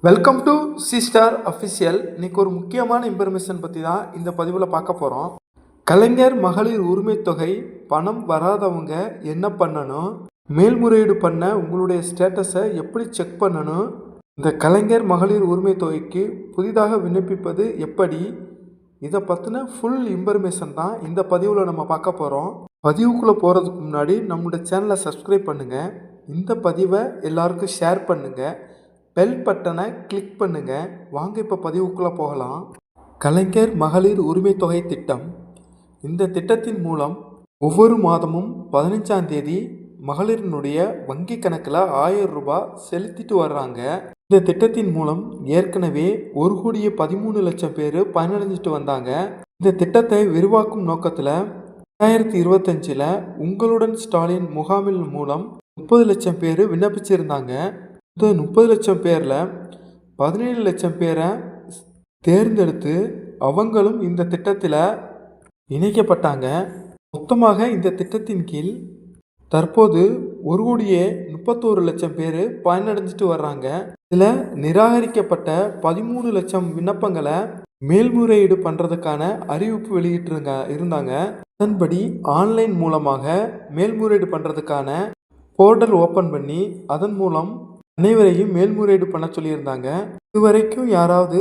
Welcome to C star official. இன்னைக்கு ஒரு முக்கியமான இன்ஃபர்மேஷன் பற்றி தான் இந்த பதிவில் பார்க்க போகிறோம். கலைஞர் மகளிர் உரிமை தொகை பணம் வராதவங்க என்ன பண்ணணும், மேல்முறையீடு பண்ண உங்களுடைய ஸ்டேட்டஸை எப்படி செக் பண்ணணும், இந்த கலைஞர் மகளிர் உரிமை தொகைக்கு புதிதாக விண்ணப்பிப்பது எப்படி, இதை பற்றின ஃபுல் இன்ஃபர்மேஷன் தான் இந்த பதிவில் நம்ம பார்க்க போகிறோம். பதிவுக்குள்ளே போகிறதுக்கு முன்னாடி நம்மளுடைய சேனலை சப்ஸ்கிரைப் பண்ணுங்கள், இந்த பதிவை எல்லாருக்கும் ஷேர் பண்ணுங்கள், பெல் பட்டனை கிளிக் பண்ணுங்கள். வாங்க இப்போ பதிவுக்குள்ளே போகலாம். கலைஞர் மகளிர் உரிமை தொகை திட்டம். இந்த திட்டத்தின் மூலம் ஒவ்வொரு மாதமும் 15ஆம் தேதி மகளிரினுடைய வங்கி கணக்கில் 1000 ரூபாய் செலுத்திட்டு வர்றாங்க. இந்த திட்டத்தின் மூலம் ஏற்கனவே 1,13,00,000 பேர் பயனடைஞ்சிட்டு வந்தாங்க. இந்த திட்டத்தை விரிவாக்கும் நோக்கத்தில் 2025 உங்களுடன் ஸ்டாலின் முகாமில் மூலம் 30 லட்சம் பேர் விண்ணப்பிச்சிருந்தாங்க. இந்த 30 லட்சம் பேரில் 17 லட்சம் பேரை தேர்ந்தெடுத்து அவங்களும் இந்த திட்டத்தில் இணைக்கப்பட்டாங்க. மொத்தமாக இந்த திட்டத்தின் கீழ் தற்போது 1,31,00,000 பேர் பயனடைஞ்சிட்டு வர்றாங்க. இதில் நிராகரிக்கப்பட்ட 13 லட்சம் விண்ணப்பங்களை மேல்முறையீடு பண்ணுறதுக்கான அறிவிப்பு இருந்தாங்க. அதன்படி ஆன்லைன் மூலமாக மேல்முறையீடு பண்ணுறதுக்கான போர்ட்டல் ஓப்பன் பண்ணி அதன் மூலம் அனைவரையும் மேல்முறையீடு பண்ண சொல்லியிருந்தாங்க. இதுவரைக்கும் யாராவது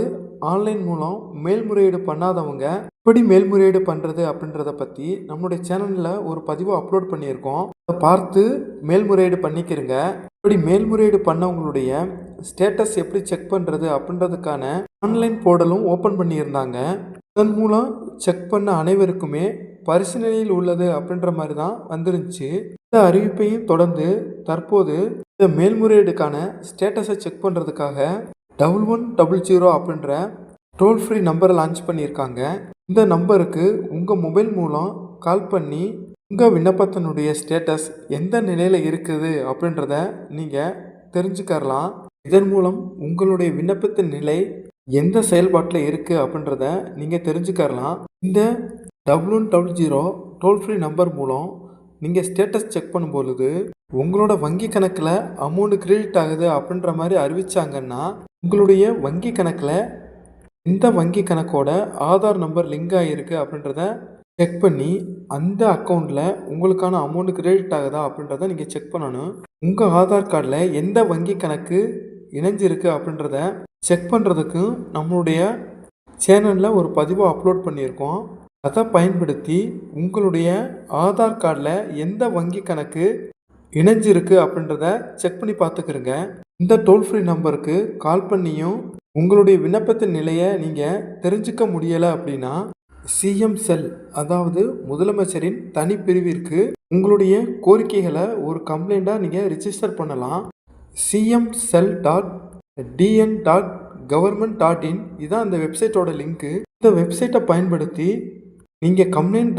ஆன்லைன் மூலம் மேல்முறையீடு பண்ணாதவங்க எப்படி மேல்முறையீடு பண்ணுறது அப்படின்றத பற்றி நம்மளுடைய சேனலில் ஒரு பதிவு அப்லோட் பண்ணியிருக்கோம். அதை பார்த்து மேல்முறையீடு பண்ணிக்கிறங்க. இப்படி மேல்முறையீடு பண்ணவங்களுடைய ஸ்டேட்டஸ் எப்படி செக் பண்ணுறது அப்படின்றதுக்கான ஆன்லைன் போர்ட்டலும் ஓப்பன் பண்ணியிருந்தாங்க. அதன் மூலம் செக் பண்ண அனைவருக்குமே பரிசீலனையில் உள்ளது அப்படின்ற மாதிரி தான் வந்துருந்துச்சு. இந்த அறிவிப்பையும் தொடர்ந்து தற்போது இந்த மேல்முறையீடுக்கான ஸ்டேட்டஸை செக் பண்ணுறதுக்காக 1100 அப்படின்ற டோல் ஃப்ரீ நம்பரை லான்ச் பண்ணியிருக்காங்க. இந்த நம்பருக்கு உங்கள் மொபைல் மூலம் கால் பண்ணி உங்கள் விண்ணப்பத்தினுடைய ஸ்டேட்டஸ் எந்த நிலையில் இருக்குது அப்படின்றத நீங்கள் தெரிஞ்சுக்கலாம். இதன் மூலம் உங்களுடைய விண்ணப்பத்தின் நிலை எந்த செயல்பாட்டில் இருக்குது அப்படின்றத நீங்கள் தெரிஞ்சுக்கலாம். இந்த 1100 டோல் ஃப்ரீ நம்பர் மூலம் நீங்கள் ஸ்டேட்டஸ் செக் பண்ணும்பொழுது உங்களோட வங்கி கணக்கில் அமௌண்ட் கிரெடிட் ஆகுது அப்படின்ற மாதிரி அறிவிச்சாங்கன்னா உங்களுடைய வங்கி கணக்கில் இந்த வங்கி கணக்கோட ஆதார் நம்பர் லிங்க் ஆகிருக்கு அப்படின்றத செக் பண்ணி அந்த அக்கௌண்ட்டில் உங்களுக்கான அமௌண்ட் கிரெடிட் ஆகுதா அப்படின்றத நீங்கள் செக் பண்ணணும். உங்கள் ஆதார் கார்டில் எந்த வங்கி கணக்கு இணைஞ்சிருக்கு அப்படின்றத செக் பண்ணுறதுக்கும் நம்மளுடைய சேனலில் ஒரு பதிவு அப்லோட் பண்ணியிருக்கோம். அதை பயன்படுத்தி உங்களுடைய ஆதார் கார்டில் எந்த வங்கி கணக்கு இணைஞ்சிருக்கு அப்படின்றத செக் பண்ணி பார்த்துக்கிறங்க. இந்த டோல் ஃப்ரீ நம்பருக்கு கால் பண்ணியும் உங்களுடைய விண்ணப்பத்தின் நிலையை நீங்கள் தெரிஞ்சுக்க முடியலை அப்படின்னா சிஎம் செல், அதாவது முதலமைச்சரின் தனிப்பிரிவிற்கு உங்களுடைய கோரிக்கைகளை ஒரு கம்ப்ளைண்ட்டாக நீங்கள் ரிஜிஸ்டர் பண்ணலாம். cmcell.dn.government.in இதான் அந்த வெப்சைட்டோட லிங்க்கு. இந்த வெப்சைட்டை பயன்படுத்தி நீங்கள் கம்ப்ளைண்ட்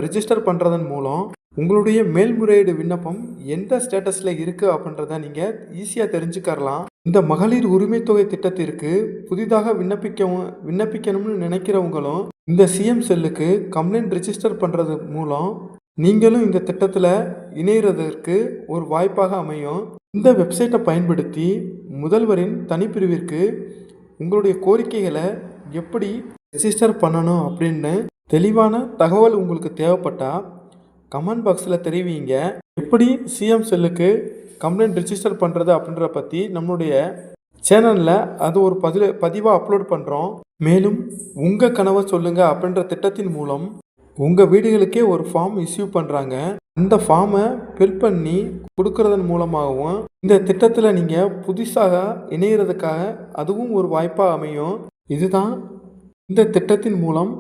ரிஜிஸ்டர் பண்ணுறதன் மூலம் உங்களுடைய மேல்முறையீடு விண்ணப்பம் எந்த ஸ்டேட்டஸில் இருக்குது அப்படின்றத நீங்கள் ஈஸியாக தெரிஞ்சுக்கலாம். இந்த மகளிர் உரிமை தொகை திட்டத்திற்கு புதிதாக விண்ணப்பிக்கணும்னு நினைக்கிறவங்களும் இந்த சிஎம் செல்லுக்கு கம்ப்ளைண்ட் ரிஜிஸ்டர் பண்ணுறது மூலம் நீங்களும் இந்த திட்டத்தில் இணைகிறதுக்கு ஒரு வாய்ப்பாக அமையும். இந்த வெப்சைட்டை பயன்படுத்தி முதல்வரின் தனிப்பிரிவிற்கு உங்களுடைய கோரிக்கைகளை எப்படி ரெஜிஸ்டர் பண்ணணும் அப்படின்னு தெளிவான தகவல் உங்களுக்கு தேவைப்பட்டால் கமெண்ட் பாக்ஸில் தெரிவிங்க. எப்படி சிஎம் செல்லுக்கு கம்ப்ளைண்ட் ரிஜிஸ்டர் பண்ணுறது அப்படின்ற பற்றி நம்மளுடைய சேனலில் அது ஒரு பதிவாக அப்லோட் பண்ணுறோம். மேலும் உங்கள் கனவை சொல்லுங்கள் அப்படின்ற திட்டத்தின் மூலம் உங்கள் வீடுகளுக்கே ஒரு ஃபார்ம் இஷ்யூ பண்ணுறாங்க. அந்த ஃபார்மை ஃபில் பண்ணி கொடுக்கறதன் மூலமாகவும் இந்த திட்டத்தில் நீங்கள் புதுசாக இணைகிறதுக்காக அதுவும் ஒரு வாய்ப்பாக அமையும். இதுதான் இந்த திட்டத்தின் மூலம்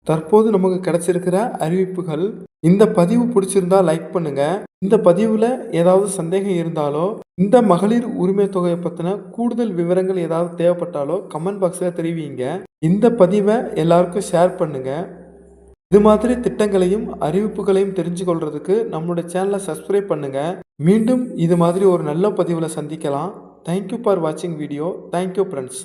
தற்போது நமக்கு கிடைச்சிருக்கிற அறிவிப்புகள். இந்த பதிவு பிடிச்சிருந்தா லைக் பண்ணுங்கள். இந்த பதிவில் ஏதாவது சந்தேகம் இருந்தாலோ இந்த மகளிர் உரிமை தொகையை பற்றின கூடுதல் விவரங்கள் ஏதாவது தேவைப்பட்டாலோ கமெண்ட் பாக்ஸில் தெரிவிங்க. இந்த பதிவை எல்லாருக்கும் ஷேர் பண்ணுங்கள். இது மாதிரி திட்டங்களையும் அறிவிப்புகளையும் தெரிஞ்சு கொள்றதுக்கு நம்மளுடைய சேனலை சப்ஸ்கிரைப் பண்ணுங்கள். மீண்டும் இது மாதிரி ஒரு நல்ல பதிவில் சந்திக்கலாம். தேங்க்யூ ஃபார் வாட்சிங் வீடியோ. Thank you friends.